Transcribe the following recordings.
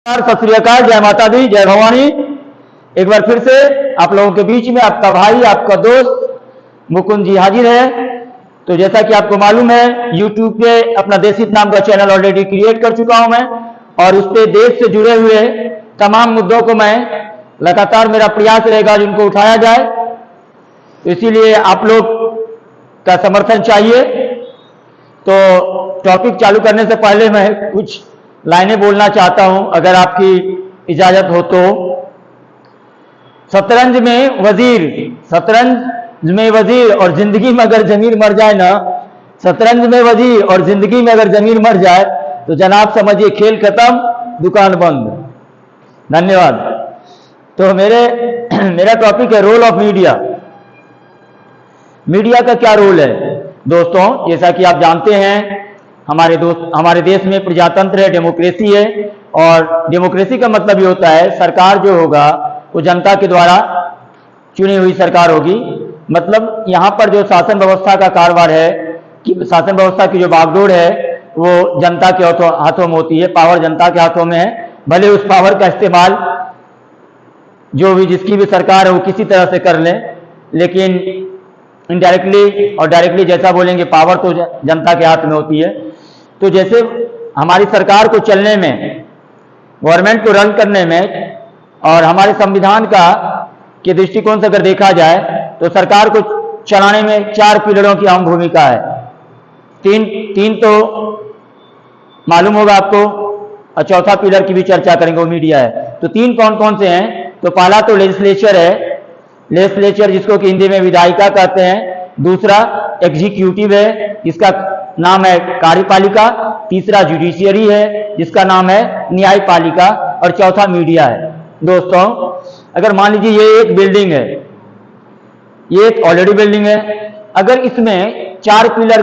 सत श्री अकाल, जय माता दी, जय भवानी। एक बार फिर से आप लोगों के बीच में आपका भाई, आपका दोस्त मुकुंद जी हाजिर है। तो जैसा कि आपको मालूम है, YouTube पे अपना देशहित नाम का चैनल ऑलरेडी क्रिएट कर चुका हूं मैं, और उस पे देश से जुड़े हुए तमाम मुद्दों को मैं लगातार, मेरा प्रयास रहेगा जिनको उठाया जाए। तो इसीलिए आप लोग का समर्थन चाहिए। तो टॉपिक चालू करने से पहले मैं कुछ लाइनें बोलना चाहता हूं, अगर आपकी इजाजत हो तो। शतरंज में वजीर और जिंदगी में अगर जमीर मर जाए ना, शतरंज में वजीर और जिंदगी में अगर जमीर मर जाए तो जनाब समझिए खेल खत्म, दुकान बंद। धन्यवाद। तो मेरा टॉपिक है रोल ऑफ मीडिया। मीडिया का क्या रोल है दोस्तों? जैसा कि आप जानते हैं, हमारे देश में प्रजातंत्र है, डेमोक्रेसी है। और डेमोक्रेसी का मतलब ये होता है, सरकार जो होगा वो जनता के द्वारा चुनी हुई सरकार होगी। मतलब यहाँ पर जो शासन व्यवस्था का कारोबार है, कि शासन व्यवस्था की जो बागडोर है वो जनता के हाथों में होती है, पावर जनता के हाथों में है। भले उस पावर का इस्तेमाल जो भी जिसकी भी सरकार है वो किसी तरह से कर ले, लेकिन इनडायरेक्टली और डायरेक्टली जैसा बोलेंगे, पावर तो जनता के हाथ में होती है। तो जैसे हमारी सरकार को चलने में, गवर्नमेंट को रन करने में, और हमारे संविधान के दृष्टिकोण से अगर देखा जाए तो सरकार को चलाने में 4 पिलरों की अहम भूमिका है। तीन तो मालूम होगा आपको, और चौथा पिलर की भी चर्चा करेंगे, वो मीडिया है। तो 3 कौन कौन से हैं? तो पहला तो लेजिस्लेचर है, लेजिस्लेचर जिसको कि हिंदी में विधायिका कहते हैं। दूसरा एग्जीक्यूटिव है, जिसका नाम है कार्यपालिका। तीसरा जुडिशियरी है, जिसका नाम है न्यायपालिका। और चौथा मीडिया है। दोस्तों, अगर मान लीजिए ये एक बिल्डिंग है, ये एक ऑलरेडी बिल्डिंग है, अगर इसमें 4 पिलर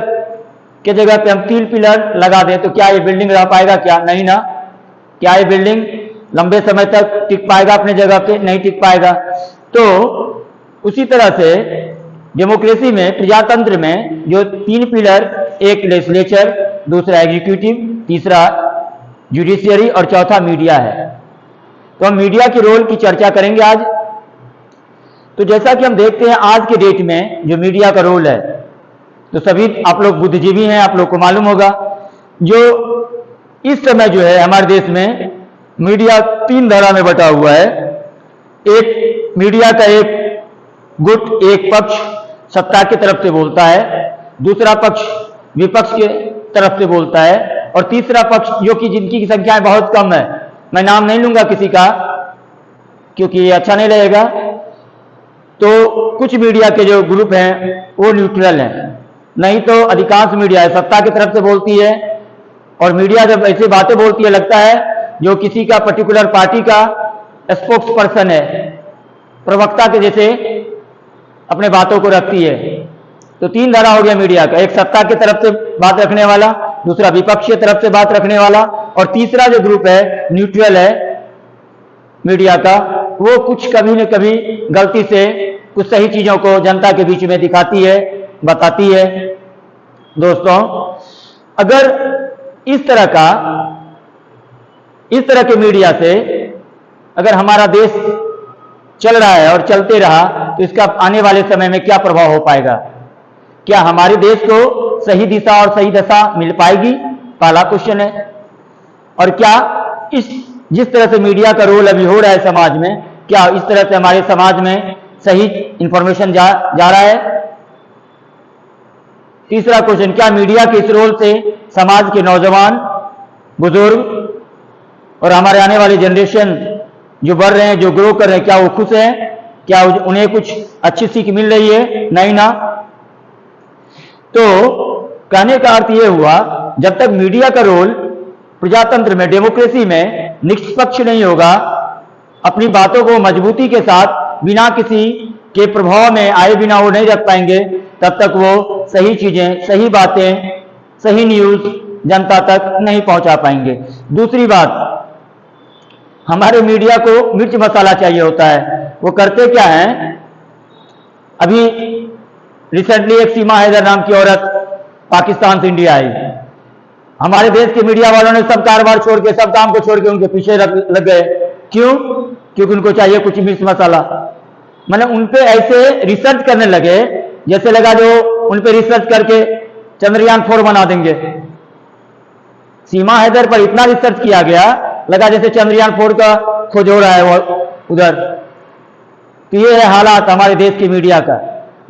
के जगह पे हम 3 पिलर लगा दें तो क्या ये बिल्डिंग रह पाएगा? क्या नहीं ना। क्या ये बिल्डिंग लंबे समय तक टिक पाएगा अपने जगह पे? नहीं टिक पाएगा। तो उसी तरह से डेमोक्रेसी में, प्रजातंत्र में जो 3 पिलर, एक लेजिस्लेचर, दूसरा एग्जीक्यूटिव, तीसरा जुडिशियरी और चौथा मीडिया है। तो हम मीडिया के रोल की चर्चा करेंगे आज। तो जैसा कि हम देखते हैं आज के डेट में जो मीडिया का रोल है, तो सभी आप लोग बुद्धिजीवी हैं, आप लोग को मालूम होगा, जो इस समय जो है हमारे देश में मीडिया 3 धारा में बटा हुआ है। एक मीडिया का एक गुट, एक पक्ष सत्ता की तरफ से बोलता है, दूसरा पक्ष विपक्ष के तरफ से बोलता है, और तीसरा पक्ष जो कि जिनकी संख्या बहुत कम है, मैं नाम नहीं लूंगा किसी का क्योंकि ये अच्छा नहीं लगेगा। तो कुछ मीडिया के जो ग्रुप हैं वो न्यूट्रल हैं, नहीं तो अधिकांश मीडिया है सत्ता की तरफ से बोलती है। और मीडिया जब ऐसी बातें बोलती है, लगता है जो किसी का पर्टिकुलर पार्टी का स्पोक्स पर्सन है, प्रवक्ता के जैसे अपने बातों को रखती है। तो 3 धारा हो गया मीडिया का, एक सत्ता की तरफ से बात रखने वाला, दूसरा विपक्ष की तरफ से बात रखने वाला, और तीसरा जो ग्रुप है न्यूट्रल है मीडिया का, वो कुछ कभी न कभी गलती से कुछ सही चीजों को जनता के बीच में दिखाती है, बताती है। दोस्तों, अगर इस तरह के मीडिया से अगर हमारा देश चल रहा है और चलते रहा तो इसका आने वाले समय में क्या प्रभाव हो पाएगा? क्या हमारे देश को सही दिशा और सही दशा मिल पाएगी? पहला क्वेश्चन है। और क्या जिस तरह से मीडिया का रोल अभी हो रहा है समाज में, क्या इस तरह से हमारे समाज में सही इंफॉर्मेशन जा रहा है? तीसरा क्वेश्चन, क्या मीडिया के इस रोल से समाज के नौजवान, बुजुर्ग और हमारे आने वाली जनरेशन जो बढ़ रहे हैं, जो ग्रो कर रहे हैं, क्या वो खुश हैं? क्या उन्हें कुछ अच्छी सीख मिल रही है? नहीं ना। तो कहने का अर्थ यह हुआ, जब तक मीडिया का रोल प्रजातंत्र में, डेमोक्रेसी में निष्पक्ष नहीं होगा, अपनी बातों को मजबूती के साथ बिना किसी के प्रभाव में आए बिना वो नहीं रख पाएंगे, तब तक वो सही चीजें, सही बातें, सही न्यूज जनता तक नहीं पहुंचा पाएंगे। दूसरी बात, हमारे मीडिया को मिर्च मसाला चाहिए होता है। वो करते क्या हैं? अभी रिसेंटली एक सीमा हैदर नाम की औरत पाकिस्तान से इंडिया आई, हमारे देश के मीडिया वालों ने सब कारोबार छोड़ के, सब काम को छोड़ के उनके पीछे लग गए। क्यों? क्योंकि उनको चाहिए कुछ मिर्च मसाला। मतलब उन पे ऐसे रिसर्च करने लगे, जैसे लगा जो उन पे रिसर्च करके चंद्रयान 4 बना देंगे। सीमा हैदर पर इतना रिसर्च किया गया, लगा जैसे चंद्रयान 4 का खोज हो रहा है वो उधर। तो ये है हालात हमारे देश की मीडिया का।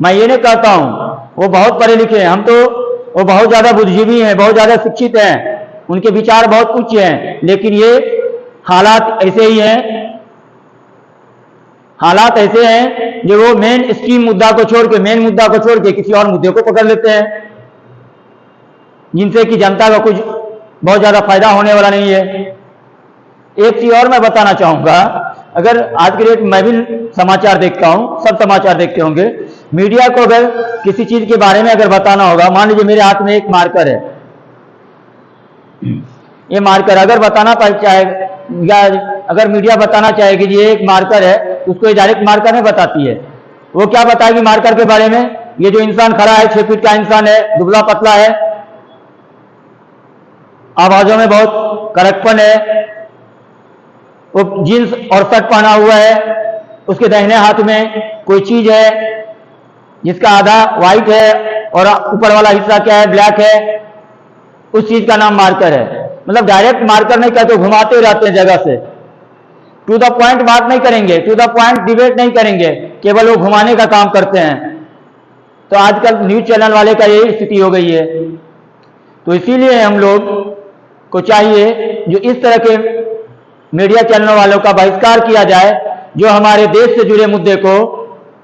मैं ये नहीं कहता हूं वो बहुत पढ़े लिखे हैं, हम तो वो बहुत ज्यादा बुद्धिजीवी हैं, बहुत ज्यादा शिक्षित हैं, उनके विचार बहुत उच्च हैं, लेकिन ये हालात ऐसे ही हैं, हालात ऐसे हैं जो वो मेन स्ट्रीम मुद्दा को छोड़ के, मेन मुद्दा को छोड़ के किसी और मुद्दे को पकड़ लेते हैं, जिनसे कि जनता का कुछ बहुत ज्यादा फायदा होने वाला नहीं है। एक चीज और मैं बताना चाहूंगा, अगर आज के डेट मैं भी समाचार देखता हूं, सब समाचार देखते होंगे, मीडिया को अगर किसी चीज के बारे में अगर बताना होगा, मान लीजिए मेरे हाथ में एक मार्कर है, ये मार्कर अगर बताना चाहे, अगर मीडिया बताना चाहेगी ये एक मार्कर है, तो उसको ये डायरेक्ट मार्कर नहीं बताती है। वो क्या बताएगी मार्कर के बारे में? ये जो इंसान खड़ा है 6 फीट का इंसान है, दुबला पतला है, आवाजों में बहुत कड़कपन है, वो जींस और शर्ट पहना हुआ है, उसके दाहिने हाथ में कोई चीज है जिसका आधा व्हाइट है और ऊपर वाला हिस्सा क्या है, ब्लैक है, उस चीज का नाम मार्कर है। मतलब डायरेक्ट मार्कर नहीं कहते, घुमाते रहते हैं जगह से, टू द पॉइंट बात नहीं करेंगे, टू द पॉइंट डिबेट नहीं करेंगे, केवल वो घुमाने का काम करते हैं। तो आजकल न्यूज चैनल वाले का यही स्थिति हो गई है। तो इसीलिए हम लोग को चाहिए जो इस तरह के मीडिया चैनल वालों का बहिष्कार किया जाए, जो हमारे देश से जुड़े मुद्दे को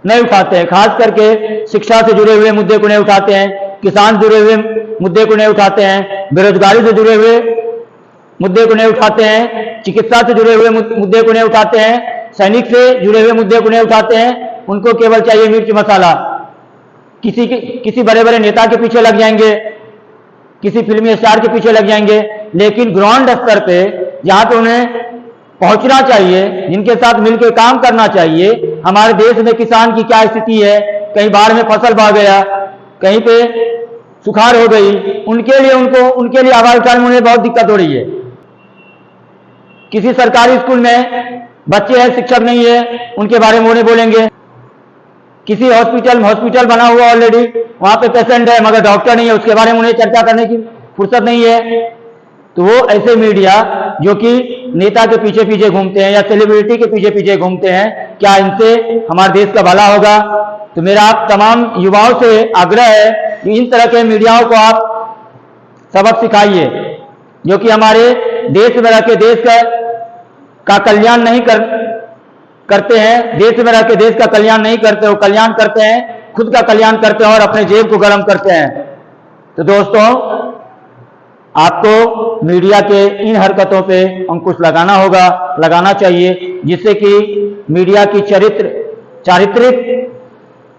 नहीं उठाते हैं, खास करके शिक्षा से जुड़े हुए मुद्दे को नहीं उठाते हैं, किसान जुड़े हुए मुद्दे को नहीं उठाते हैं, बेरोजगारी से जुड़े हुए मुद्दे को नहीं उठाते हैं, चिकित्सा से जुड़े हुए मुद्दे को नहीं उठाते हैं, सैनिक से जुड़े हुए मुद्दे को नहीं उठाते हैं। उनको केवल चाहिए मिर्च मसाला। किसी बड़े बड़े नेता के पीछे लग जाएंगे, किसी फिल्मी स्टार के पीछे लग जाएंगे, लेकिन ग्राउंड स्तर पे जहां पे उन्हें पहुंचना चाहिए, जिनके साथ मिलकर काम करना चाहिए, हमारे देश में किसान की क्या स्थिति है, कहीं बाढ़ में फसल बह गया, कहीं पे सुखाड़ हो गई, उनके लिए आवाज उठाने में उन्हें बहुत दिक्कत हो रही है। किसी सरकारी स्कूल में बच्चे हैं, शिक्षक नहीं है, उनके बारे में उन्हें बोलेंगे। किसी हॉस्पिटल बना हुआ ऑलरेडी, वहां पे पेशेंट है मगर डॉक्टर नहीं है, उसके बारे में उन्हें चर्चा करने की फुर्सत नहीं है। तो वो ऐसे मीडिया जो कि नेता के पीछे पीछे घूमते हैं या सेलिब्रिटी के पीछे पीछे घूमते हैं, क्या इनसे हमारे देश का भला होगा? तो मेरा आप तमाम युवाओं से आग्रह है कि इन तरह के मीडियाओं को आप सबक सिखाइए, जो कि हमारे देश में रह के देश का कल्याण नहीं करते हैं, देश में रह के देश का कल्याण नहीं करते, वो कल्याण करते हैं, खुद का कल्याण करते हैं और अपने जेब को गर्म करते हैं। तो दोस्तों, आपको मीडिया के इन हरकतों पे अंकुश लगाना चाहिए, जिससे कि मीडिया की चारित्रिक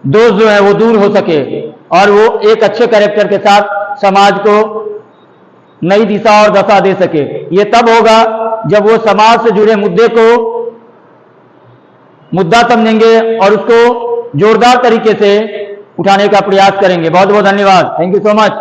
दोष जो है वो दूर हो सके और वो एक अच्छे कैरेक्टर के साथ समाज को नई दिशा और दशा दे सके। ये तब होगा जब वो समाज से जुड़े मुद्दे को मुद्दा समझेंगे और उसको जोरदार तरीके से उठाने का प्रयास करेंगे। बहुत बहुत धन्यवाद। Thank you so much.